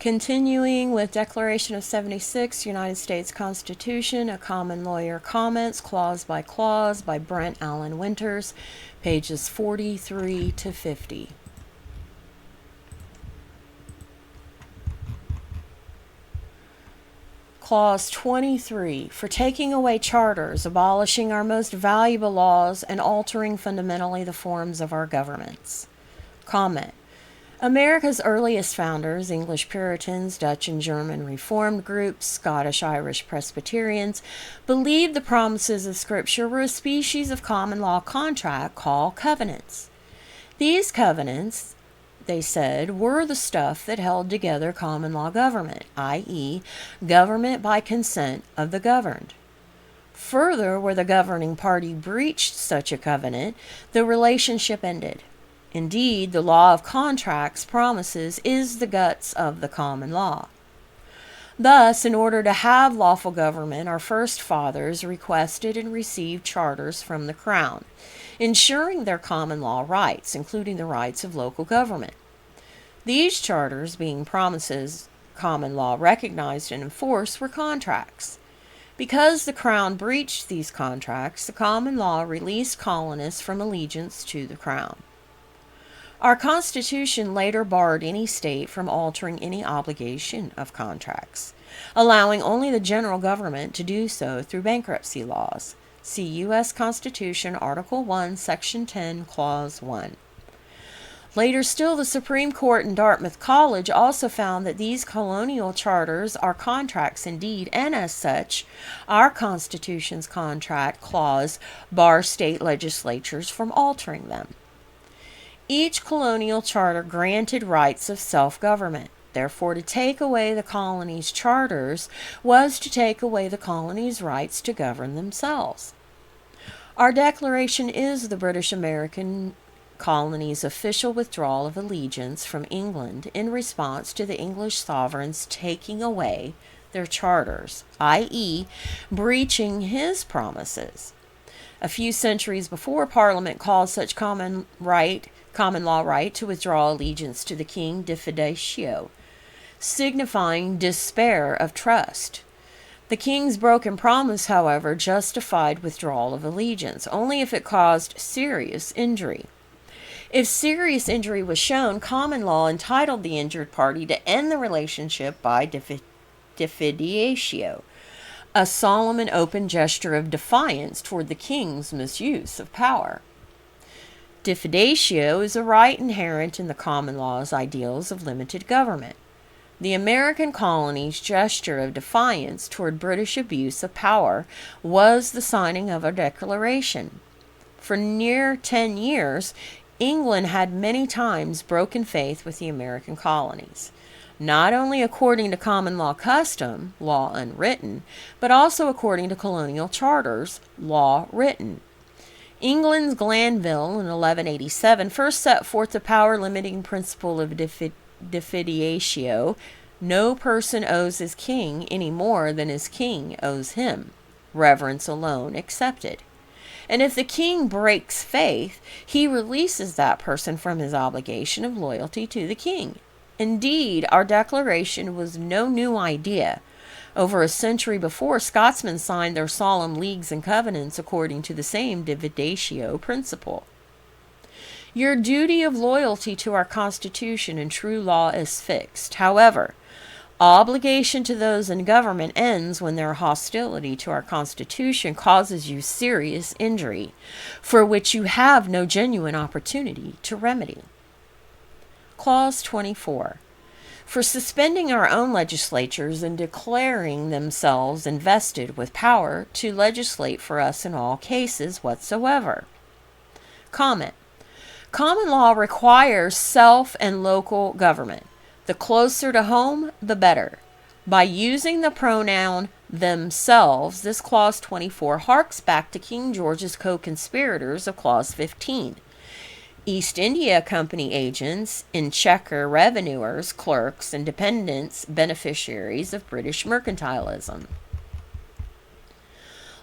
Continuing with Declaration of 76, United States Constitution, a common lawyer comments, clause by clause, by Brent Allan Winters, pages 43 to 50. Clause 23, for taking away charters, abolishing our most valuable laws, and altering fundamentally the forms of our governments. Comment. America's earliest founders, English Puritans, Dutch and German Reformed groups, Scottish-Irish Presbyterians, believed the promises of Scripture were a species of common law contract called covenants. These covenants, they said, were the stuff that held together common law government, i.e., government by consent of the governed. Further, where the governing party breached such a covenant, the relationship ended. Indeed, the law of contracts promises is the guts of the common law. Thus, in order to have lawful government, our first fathers requested and received charters from the Crown, ensuring their common law rights, including the rights of local government. These charters, being promises common law recognized and enforced, were contracts. Because the Crown breached these contracts, the common law released colonists from allegiance to the Crown. Our Constitution later barred any state from altering any obligation of contracts, allowing only the general government to do so through bankruptcy laws. See U.S. Constitution, Article 1, Section 10, Clause 1. Later still, the Supreme Court in Dartmouth College also found that these colonial charters are contracts indeed, and as such, our Constitution's contract clause bars state legislatures from altering them. Each colonial charter granted rights of self-government. Therefore, to take away the colonies' charters was to take away the colonies' rights to govern themselves. Our declaration is the British American colonies' official withdrawal of allegiance from England in response to the English sovereign's taking away their charters, i.e., breaching his promises. A few centuries before, Parliament called such common law right to withdraw allegiance to the king diffidatio, signifying despair of trust. The king's broken promise, however, justified withdrawal of allegiance, only if it caused serious injury. If serious injury was shown, common law entitled the injured party to end the relationship by diffidatio, a solemn and open gesture of defiance toward the king's misuse of power. Diffidatio is a right inherent in the common law's ideals of limited government. The American colonies' gesture of defiance toward British abuse of power was the signing of a declaration. For near 10 years, England had many times broken faith with the American colonies, not only according to common law custom, law unwritten, but also according to colonial charters, law written. England's Glanville in 1187 first set forth the power-limiting principle of diffidatio. No person owes his king any more than his king owes him, reverence alone excepted. And if the king breaks faith, he releases that person from his obligation of loyalty to the king. Indeed, our declaration was no new idea. Over a century before, Scotsmen signed their solemn leagues and covenants according to the same diffidatio principle. Your duty of loyalty to our Constitution and true law is fixed. However, obligation to those in government ends when their hostility to our Constitution causes you serious injury, for which you have no genuine opportunity to remedy. Clause 24. For suspending our own legislatures and declaring themselves invested with power to legislate for us in all cases whatsoever. Comment. Common law requires self and local government. The closer to home, the better. By using the pronoun themselves, this Clause 24 harks back to King George's co-conspirators of Clause 15. East India Company agents, exchequer revenuers, clerks, and dependents, beneficiaries of British mercantilism.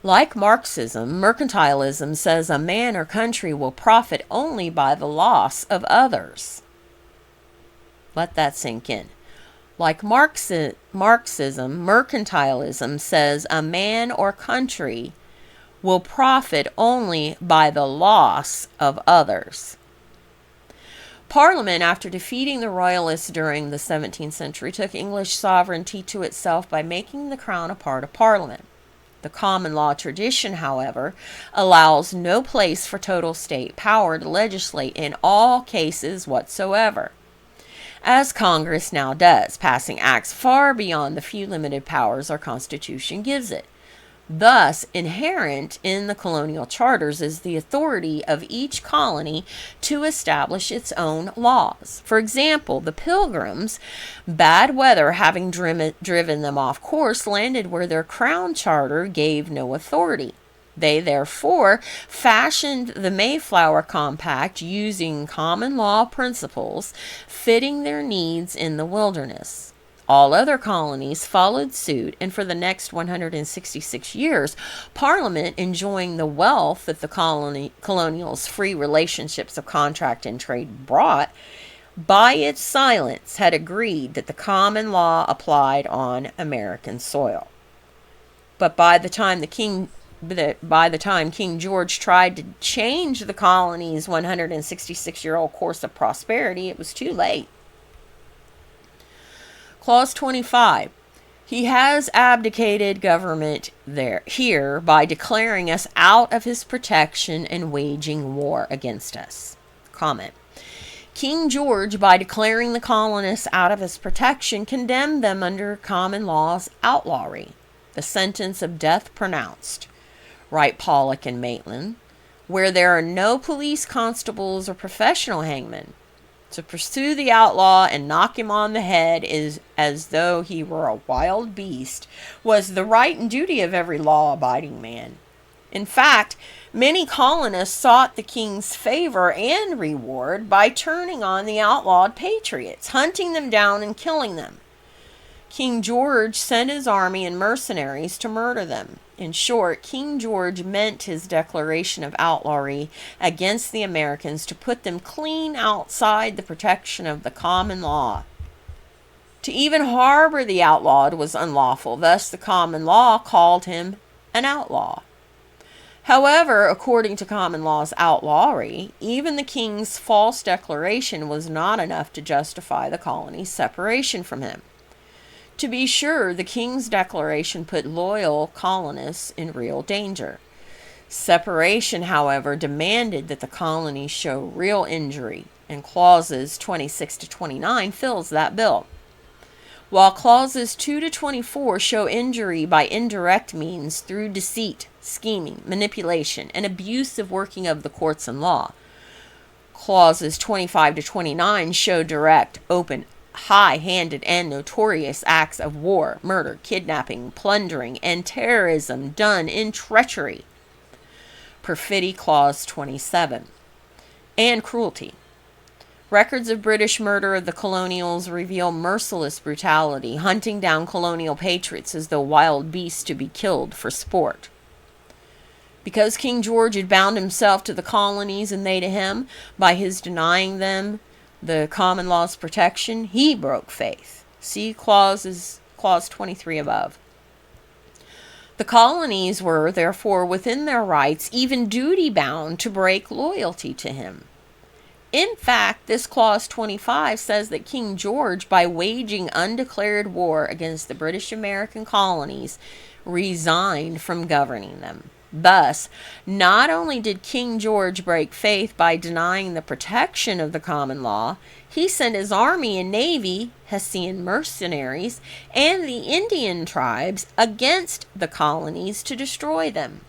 Like Marxism, mercantilism says a man or country will profit only by the loss of others. Let that sink in. Like Marxism, mercantilism says a man or country will profit only by the loss of others. Parliament, after defeating the royalists during the 17th century, took English sovereignty to itself by making the crown a part of Parliament. The common law tradition, however, allows no place for total state power to legislate in all cases whatsoever, as Congress now does, passing acts far beyond the few limited powers our Constitution gives it. Thus, inherent in the colonial charters is the authority of each colony to establish its own laws. For example, the Pilgrims, bad weather having driven them off course, landed where their crown charter gave no authority. They therefore fashioned the Mayflower Compact using common law principles fitting their needs in the wilderness. All other colonies followed suit, and for the next 166 years, Parliament, enjoying the wealth that the colonials' free relationships of contract and trade brought, by its silence had agreed that the common law applied on American soil. But by the time King George tried to change the colony's 166-year-old course of prosperity, it was too late. Clause 25. He has abdicated government here by declaring us out of his protection and waging war against us. Comment. King George, by declaring the colonists out of his protection, condemned them under common law's outlawry. The sentence of death pronounced, write Pollock and Maitland, where there are no police constables or professional hangmen. To pursue the outlaw and knock him on the head is as though he were a wild beast, was the right and duty of every law-abiding man. In fact, many colonists sought the king's favor and reward by turning on the outlawed patriots, hunting them down and killing them. King George sent his army and mercenaries to murder them. In short, King George meant his declaration of outlawry against the Americans to put them clean outside the protection of the common law. To even harbor the outlawed was unlawful, thus the common law called him an outlaw. However, according to common law's outlawry, even the king's false declaration was not enough to justify the colony's separation from him. To be sure, the king's declaration put loyal colonists in real danger. Separation, however, demanded that the colonies show real injury, and clauses 26 to 29 fills that bill. While clauses 2 to 24 show injury by indirect means through deceit, scheming, manipulation, and abusive working of the courts and law, clauses 25 to 29 show direct, open, high-handed and notorious acts of war, murder, kidnapping, plundering, and terrorism done in treachery. Perfidy, clause 27. And cruelty. Records of British murder of the colonials reveal merciless brutality, hunting down colonial patriots as though wild beasts to be killed for sport. Because King George had bound himself to the colonies and they to him by his denying them the common law's protection, he broke faith. See clause 23 above. The colonies were, therefore, within their rights, even duty-bound to break loyalty to him. In fact, this clause 25 says that King George, by waging undeclared war against the British American colonies, resigned from governing them. Thus, not only did King George break faith by denying the protection of the common law, he sent his army and navy, Hessian mercenaries, and the Indian tribes against the colonies to destroy them.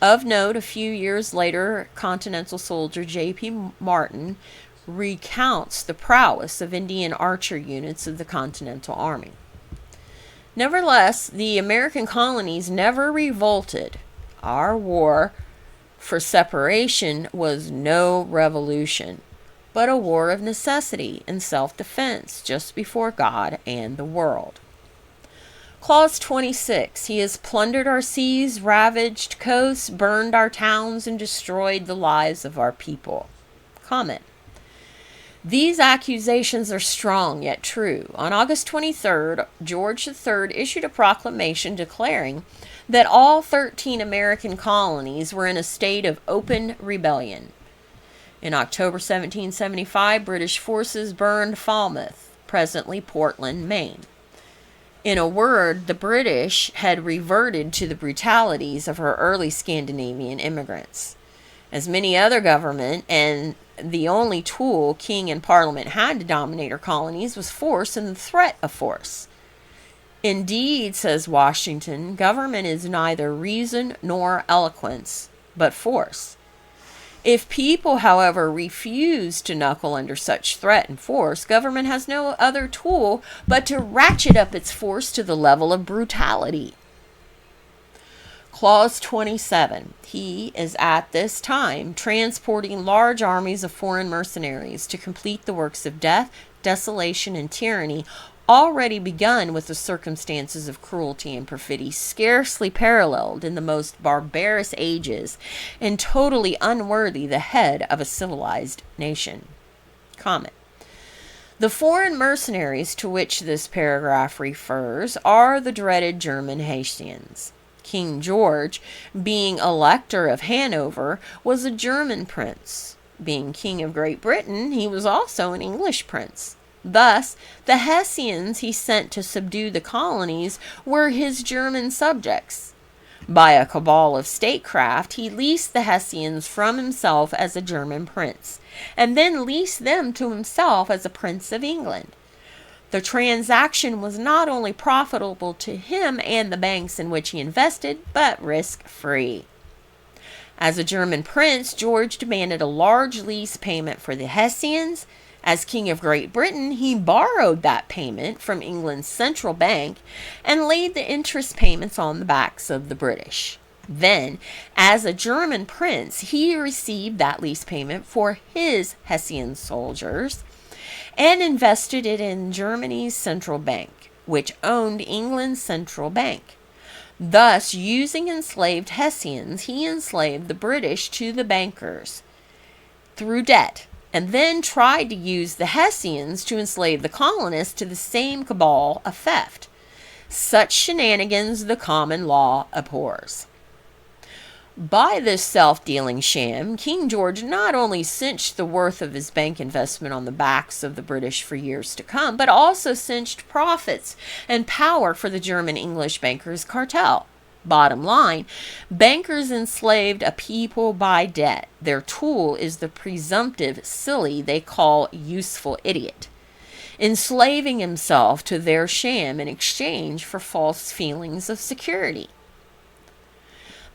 Of note, a few years later, Continental soldier J.P. Martin recounts the prowess of Indian archer units of the Continental Army. Nevertheless, the American colonies never revolted. Our war for separation was no revolution, but a war of necessity and self-defense just before God and the world. Clause 26. He has plundered our seas, ravaged coasts, burned our towns, and destroyed the lives of our people. Comment. These accusations are strong yet true. On August 23rd, George III issued a proclamation declaring that all 13 American colonies were in a state of open rebellion. In October 1775, British forces burned Falmouth, presently Portland, Maine. In a word, the British had reverted to the brutalities of her early Scandinavian immigrants. As many other government, and the only tool king and parliament had to dominate her colonies was force and the threat of force. Indeed, says Washington, government is neither reason nor eloquence, but force. If people, however, refuse to knuckle under such threat and force, government has no other tool but to ratchet up its force to the level of brutality. Clause 27. He is at this time transporting large armies of foreign mercenaries to complete the works of death, desolation, and tyranny already begun with the circumstances of cruelty and perfidy scarcely paralleled in the most barbarous ages and totally unworthy the head of a civilized nation. Comment. The foreign mercenaries to which this paragraph refers are the dreaded German Hessians. King George, being Elector of Hanover, was a German prince. Being King of Great Britain, he was also an English prince. Thus, the Hessians he sent to subdue the colonies were his German subjects. By a cabal of statecraft, he leased the Hessians from himself as a German prince, and then leased them to himself as a prince of England. The transaction was not only profitable to him and the banks in which he invested, but risk-free. As a German prince, George demanded a large lease payment for the Hessians. As King of Great Britain, he borrowed that payment from England's central bank and laid the interest payments on the backs of the British. Then, as a German prince, he received that lease payment for his Hessian soldiers and invested it in Germany's central bank, which owned England's central bank. Thus, using enslaved Hessians, he enslaved the British to the bankers through debt, and then tried to use the Hessians to enslave the colonists to the same cabal of theft. Such shenanigans the common law abhors. By this self-dealing sham, King George not only cinched the worth of his bank investment on the backs of the British for years to come, but also cinched profits and power for the German-English bankers' cartel. Bottom line, bankers enslaved a people by debt. Their tool is the presumptive silly they call useful idiot, enslaving himself to their sham in exchange for false feelings of security.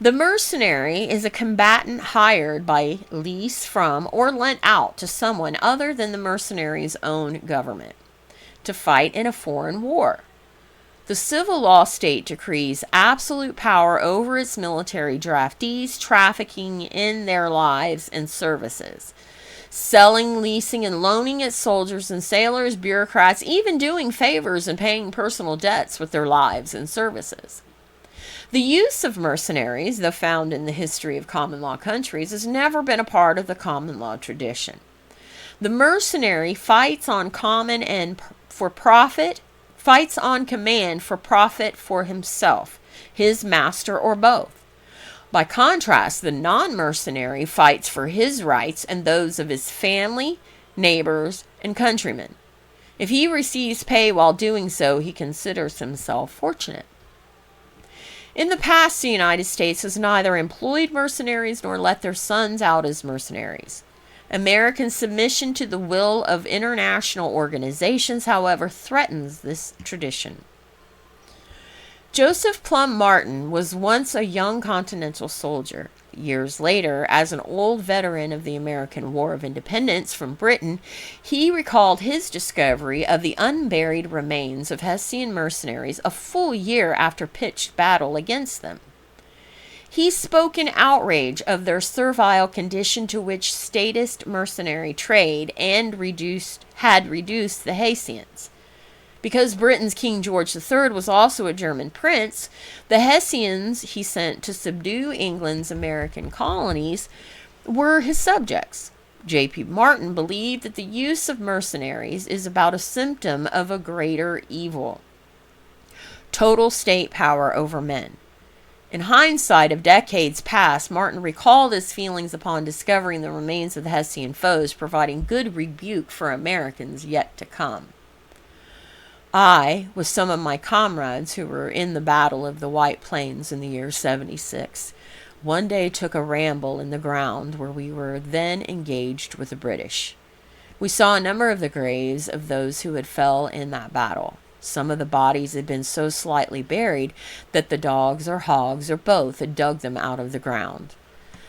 The mercenary is a combatant hired by lease from or lent out to someone other than the mercenary's own government to fight in a foreign war. The civil law state decrees absolute power over its military draftees, trafficking in their lives and services, selling, leasing, and loaning its soldiers and sailors, bureaucrats, even doing favors and paying personal debts with their lives and services. The use of mercenaries, though found in the history of common law countries, has never been a part of the common law tradition. The mercenary fights on command for profit for himself, his master, or both. By contrast, the non-mercenary fights for his rights and those of his family, neighbors, and countrymen. If he receives pay while doing so, he considers himself fortunate. In the past, the United States has neither employed mercenaries nor let their sons out as mercenaries. American submission to the will of international organizations, however, threatens this tradition. Joseph Plum Martin was once a young Continental soldier. Years later, as an old veteran of the American War of Independence from Britain, he recalled his discovery of the unburied remains of Hessian mercenaries a full year after pitched battle against them. He spoke in outrage of their servile condition to which statist mercenary trade had reduced the Hessians. Because Britain's King George III was also a German prince, the Hessians he sent to subdue England's American colonies were his subjects. J.P. Martin believed that the use of mercenaries is about a symptom of a greater evil: total state power over men. In hindsight of decades past, Martin recalled his feelings upon discovering the remains of the Hessian foes, providing good rebuke for Americans yet to come. I, with some of my comrades who were in the Battle of the White Plains in the year 76, one day took a ramble in the ground where we were then engaged with the British. We saw a number of the graves of those who had fell in that battle. Some of the bodies had been so slightly buried that the dogs or hogs or both had dug them out of the ground.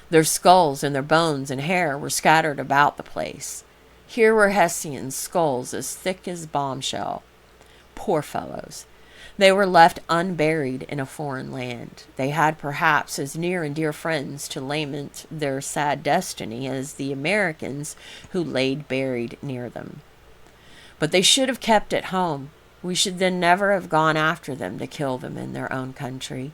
Their skulls and their bones and hair were scattered about the place. Here were Hessians' skulls as thick as bombshell. Poor fellows. They were left unburied in a foreign land. They had perhaps as near and dear friends to lament their sad destiny as the Americans who laid buried near them. But they should have kept at home. We should then never have gone after them to kill them in their own country.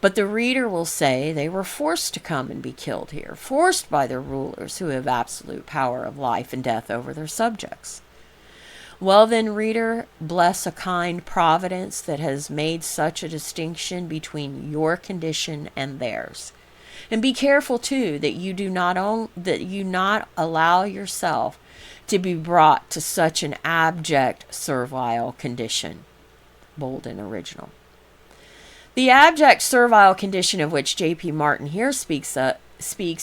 But the reader will say they were forced to come and be killed here, forced by their rulers who have absolute power of life and death over their subjects. Well then, reader, bless a kind providence that has made such a distinction between your condition and theirs. And be careful too that you not allow yourself to be brought to such an abject servile condition. Bold and original. The abject servile condition of which J.P. Martin here speaks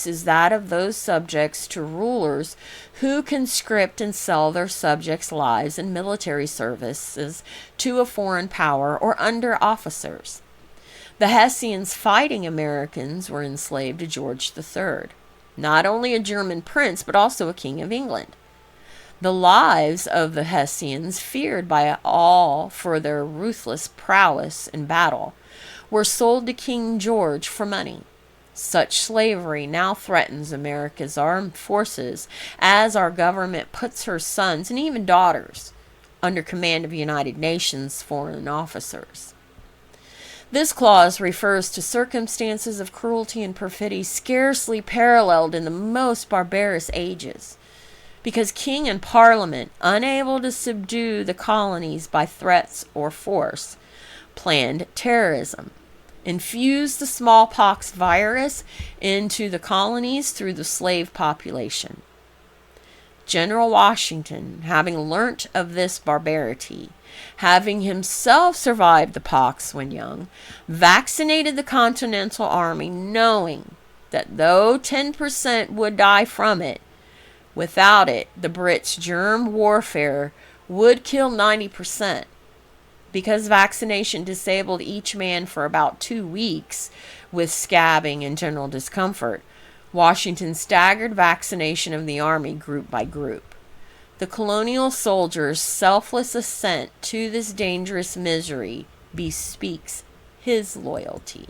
is that of those subjects to rulers who conscript and sell their subjects' lives and military services to a foreign power or under officers. The Hessians fighting Americans were enslaved to George III, not only a German prince but also a king of England. The lives of the Hessians, feared by all for their ruthless prowess in battle, were sold to King George for money. Such slavery now threatens America's armed forces as our government puts her sons and even daughters under command of United Nations foreign officers. This clause refers to circumstances of cruelty and perfidy scarcely paralleled in the most barbarous ages, because king and parliament, unable to subdue the colonies by threats or force, planned terrorism, infused the smallpox virus into the colonies through the slave population. General Washington, having learnt of this barbarity, having himself survived the pox when young, vaccinated the Continental Army, knowing that though 10% would die from it, without it, the Brits' germ warfare would kill 90%. Because vaccination disabled each man for about 2 weeks with scabbing and general discomfort, Washington staggered vaccination of the army group by group. The colonial soldiers' selfless assent to this dangerous misery bespeaks his loyalty.